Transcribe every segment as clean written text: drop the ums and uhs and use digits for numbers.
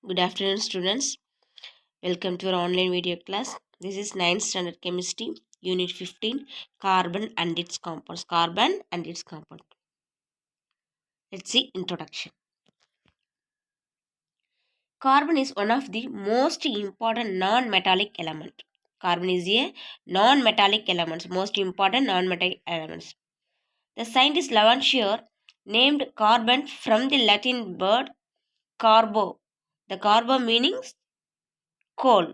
Good afternoon, students. Welcome to our online video class. This is 9th standard chemistry, unit 15, carbon and its compounds. Carbon and its compound. Let's see introduction. Carbon is one of the most important non-metallic element. Carbon is a non-metallic element, most important non-metallic elements. The scientist Lavoisier named carbon from the Latin word carbo. The carbo meaning coal.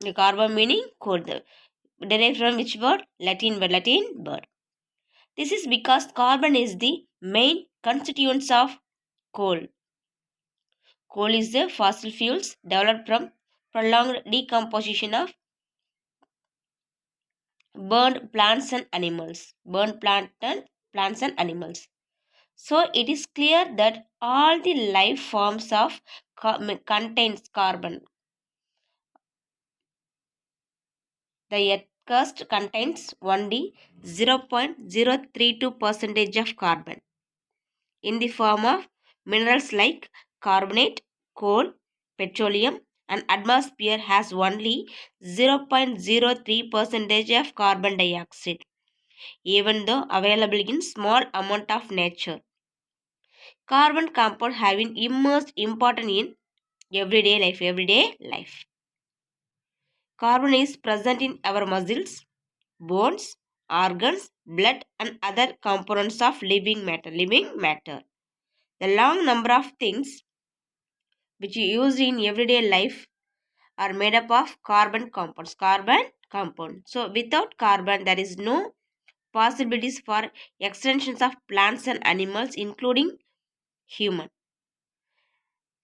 The carbo meaning coal. Derived from which word? Latin word. Latin word. This is because carbon is the main constituents of coal. Coal is the fossil fuels developed from prolonged decomposition of burned plants and animals. Plants and animals. So it is clear that all the life forms of contains carbon. The earth crust contains only 0.032% of carbon in the form of minerals like carbonate, coal, petroleum, and atmosphere has only 0.03% of carbon dioxide, even though available in small amount of nature. Carbon compounds have been immersed important in everyday life. Carbon is present in our muscles, bones, organs, blood, and other components of living matter. The long number of things which you use in everyday life are made up of carbon compounds. Carbon compound. So without carbon, there is no possibilities for extensions of plants and animals, including human.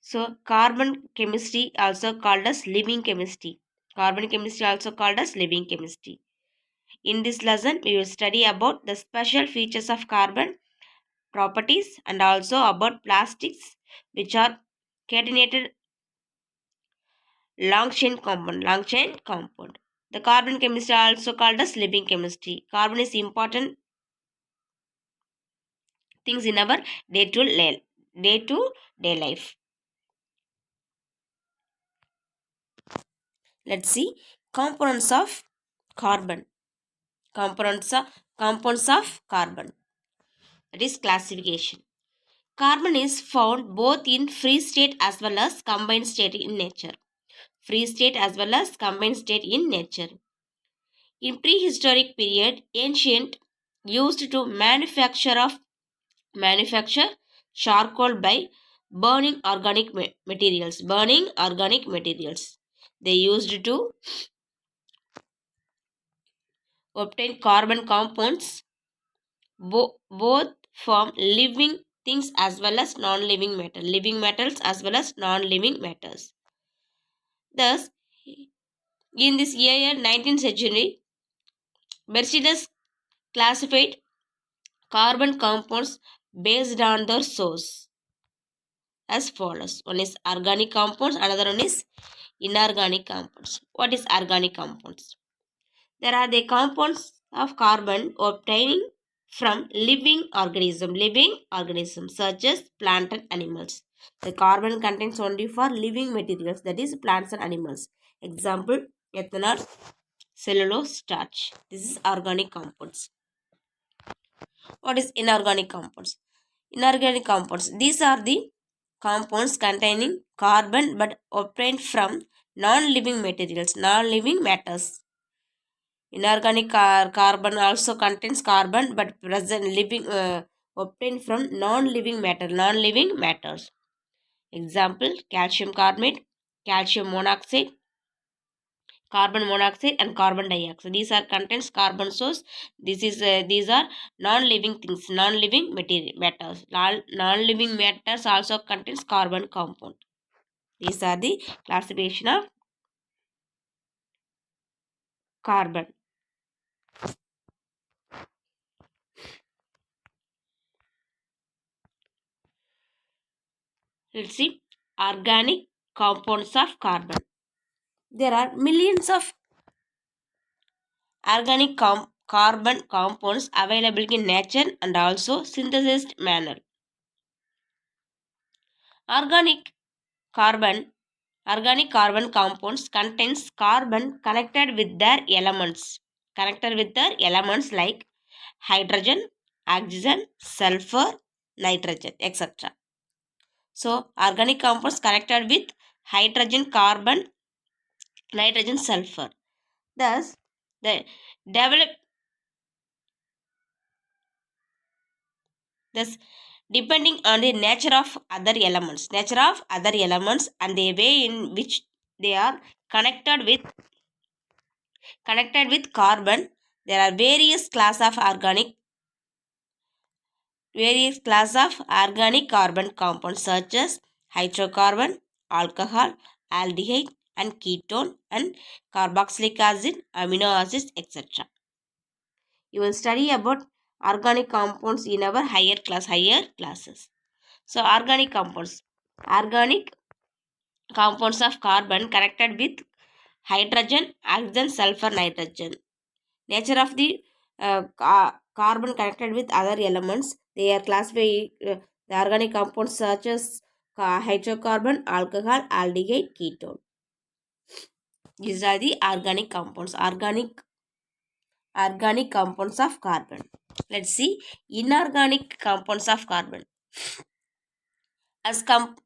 So carbon chemistry also called as living chemistry. Carbon chemistry also called as living chemistry. In this lesson, we will study about the special features of carbon properties and also about plastics which are catenated long chain compound. The carbon chemistry are also called as living chemistry. Carbon is important things in our day to day life. Let's see components of carbon. Compounds of carbon. That is classification. Carbon is found both in free state as well as combined state in nature. Free state as well as combined state in nature. In prehistoric period, ancient used to manufacture charcoal by burning organic materials. Burning organic materials. They used to obtain carbon compounds both from living things as well as non-living matter. Living metals as well as non-living matters. Thus, in this year 19th century, Mercedes classified carbon compounds based on their source as follows. One is organic compounds, another one is inorganic compounds. What is organic compounds? There are the compounds of carbon obtaining from living organisms such as plant and animals. The carbon contains only for living materials, that is plants and animals. Example, ethanol, cellulose, starch. This is organic compounds. What is inorganic compounds? Inorganic compounds. These are the compounds containing carbon but obtained from non-living materials, non-living matters. Inorganic carbon also contains carbon but present living obtained from non-living matters. Example: calcium carbonate, calcium monoxide, carbon monoxide, and carbon dioxide. These are contains carbon source. These are non-living things, non-living material matters. Non-living matters also contains carbon compound. These are the classification of carbon. Let's see organic compounds of carbon. There are millions of organic carbon compounds available in nature and also synthesized manner. Organic carbon Organic carbon compounds contains carbon connected with their elements. Connected with their elements like hydrogen, oxygen, sulfur, nitrogen, etc. So, organic compounds connected with hydrogen, carbon, nitrogen, sulfur. Thus, the develop thus depending on the nature of other elements and the way in which they are connected with carbon, there are various class of organic carbon compounds such as hydrocarbon, alcohol, aldehyde, and ketone, and carboxylic acid, amino acids, etc. You will study about organic compounds in our higher classes. So organic compounds of carbon connected with hydrogen, oxygen, sulfur, nitrogen. Nature of the carbon connected with other elements. They are classified the organic compounds such as hydrocarbon, alcohol, aldehyde, ketone. These are the organic compounds of carbon. Let's see inorganic compounds of carbon. As, com-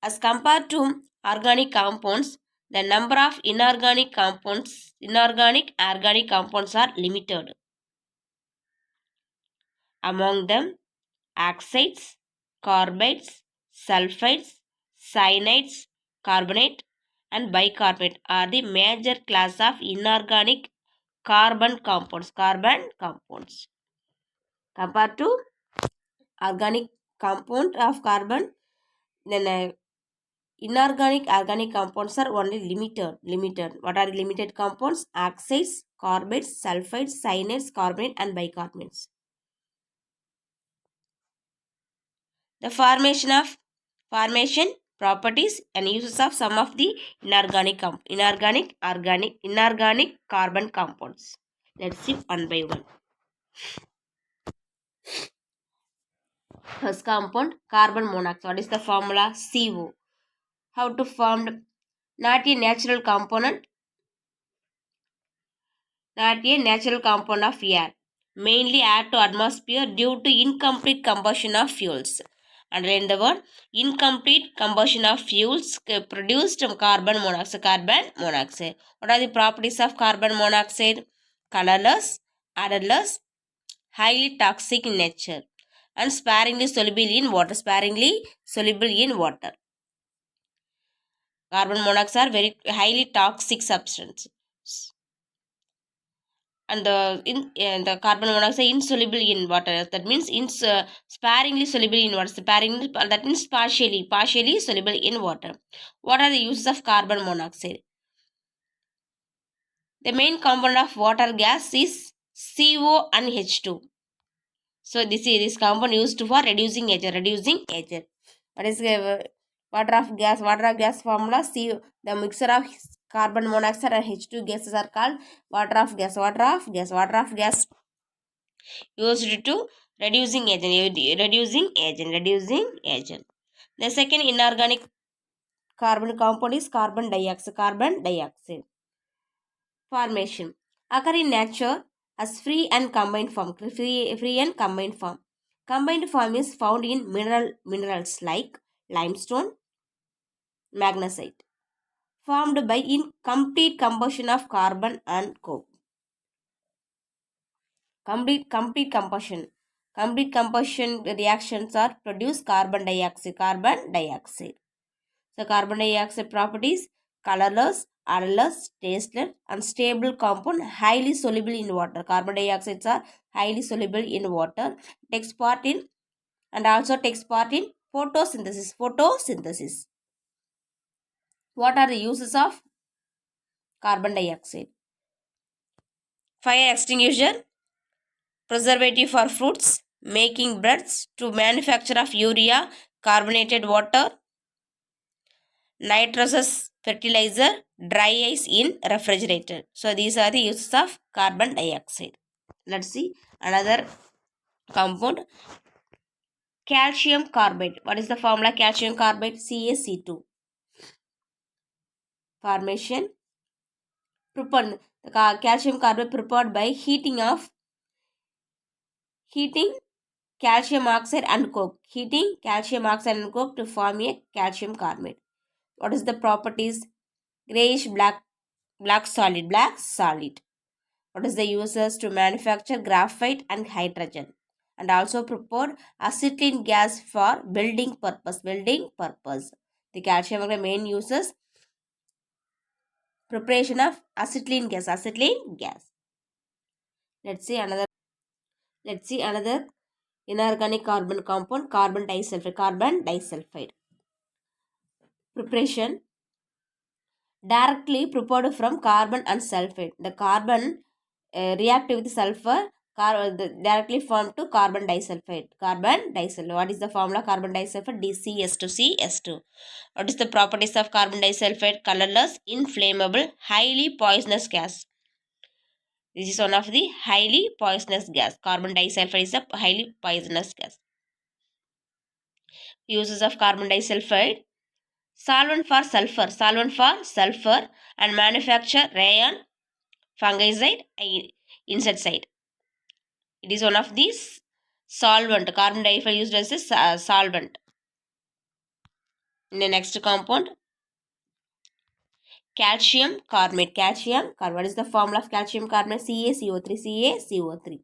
as compared to organic compounds, the number of inorganic organic compounds are limited. Among them, oxides, carbides, sulfides, cyanides, carbonate, and bicarbonate are the major class of inorganic carbon compounds. Compared to organic compound of carbon, then inorganic organic compounds are only limited. What are limited compounds? Oxides, carbides, sulfides, cyanides, carbonate, and bicarbonates. The formation, properties, and uses of some of the inorganic carbon compounds. Let's see one by one. First compound, carbon monoxide. What is the formula? CO. How to form? Not a natural component of air, mainly add to atmosphere due to incomplete combustion of fuels. Underline the word incomplete combustion of fuels produced carbon monoxide. What are the properties of carbon monoxide? Colorless, odorless, highly toxic in nature, and sparingly soluble in water. Carbon monoxide are very highly toxic substance. And the carbon monoxide insoluble in water. That means sparingly soluble in water. That means partially soluble in water. What are the uses of carbon monoxide? The main component of water gas is CO and H2. So this compound used for reducing agent. What is water of gas formula? The mixture of carbon monoxide and H2 gases are called water of gas used to reducing agent. The second inorganic carbon compound is carbon dioxide. Formation occur in nature as free and combined form. Combined form is found in minerals like limestone, magnesite, formed by incomplete combustion of carbon and coke. Complete combustion. Complete combustion reactions are produce carbon dioxide. So carbon dioxide properties: colorless, odorless, tasteless, unstable compound, highly soluble in water. Carbon dioxides are highly soluble in water. Takes part in photosynthesis. What are the uses of carbon dioxide? Fire extinguisher, preservative for fruits, making breads, to manufacture of urea, carbonated water, nitrous fertilizer, dry ice in refrigerator. So these are the uses of carbon dioxide. Let's see another compound, calcium carbide. What is the formula? Calcium carbide, CaC2. formation. Prepared, the calcium carbonate prepared by heating calcium oxide and coke. Heating calcium oxide and coke to form a calcium carbonate. What is the properties? Grayish black solid. What is the uses to manufacture graphite and hydrogen? And also prepared acetylene gas for building purpose. The calcium carbonate main uses preparation of acetylene gas. Let's see another inorganic carbon compound, carbon disulfide. Preparation directly prepared from carbon and sulfate. The carbon react with sulfur, directly formed to carbon disulfide. What is the formula? Carbon disulfide DCS2CS2. What is the properties of carbon disulfide? Colorless, inflammable, highly poisonous gas. This is one of the highly poisonous gas. Carbon disulfide is a highly poisonous gas. Uses of carbon disulfide: solvent for sulfur and manufacture rayon, fungicide, insecticide. It is one of these solvent. Carbon dioxide used as a solvent. In the next compound, calcium carbonate. What is the formula of calcium carbonate? CaCO3.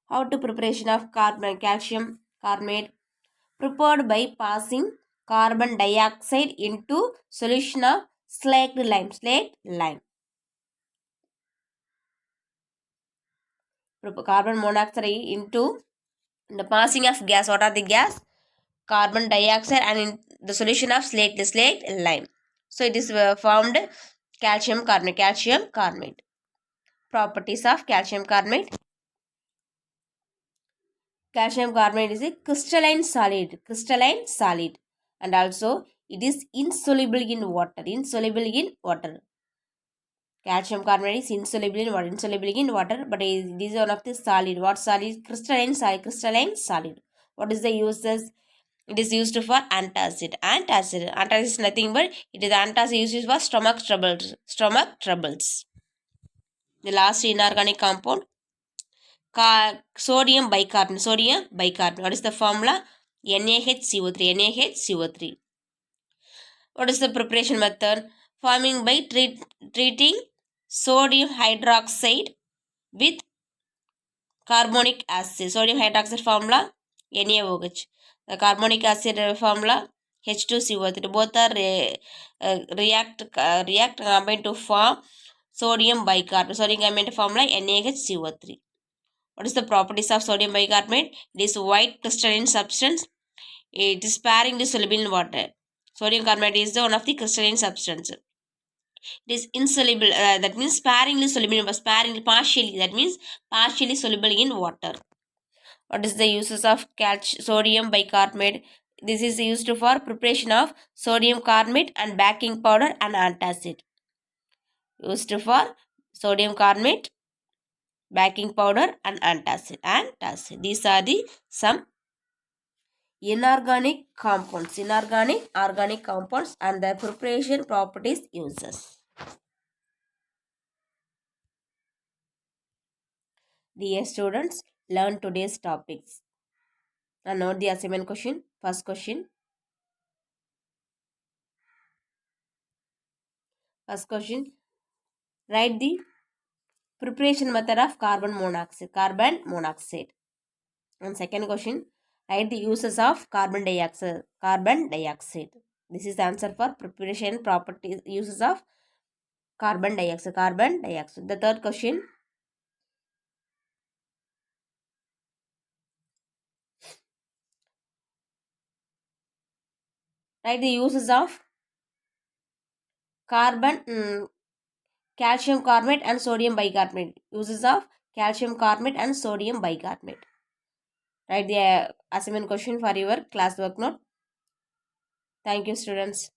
How to preparation of calcium carbonate? Prepared by passing carbon dioxide into solution of slaked lime. Carbon monoxide into the passing of gas. What are the gas? Carbon dioxide and in the solution of slaked lime. So it is formed calcium carbonate. Properties of calcium carbonate. Calcium carbonate is a crystalline solid, and also it is insoluble in water. Calcium carbonate is insoluble in water, but it is one of the solid. What solid? Crystalline solid. What is the uses? It is used for antacid. Antacid is nothing but it is antacid used for stomach troubles. The last inorganic compound, sodium bicarbonate. What is the formula? NaHCO3. What is the preparation method? Forming by treating sodium hydroxide with carbonic acid. Sodium hydroxide formula NaOH. The carbonic acid formula H2CO3. Both are react combine to form sodium bicarbonate. Sodium carbonate formula NaHCO3. What is the properties of sodium bicarbonate? It is white crystalline substance. It is sparingly soluble in water. Sodium carbonate is one of the crystalline substance. It is insoluble. That means sparingly soluble. Partially. That means partially soluble in water. What is the uses of sodium bicarbonate? This is used for preparation of sodium carbonate and baking powder and antacid. Used for sodium carbonate, baking powder and antacid. These are the some inorganic organic compounds and their preparation properties uses. Dear students, learn today's topics. Now note the assignment question. First question. Write the preparation method of carbon monoxide. And second question, write the uses of carbon dioxide. This is the answer for preparation properties uses of carbon dioxide. The third question, write the uses of calcium carbonate and sodium bicarbonate. Uses of calcium carbonate and sodium bicarbonate. Write the assignment question for your classwork note. Thank you, students.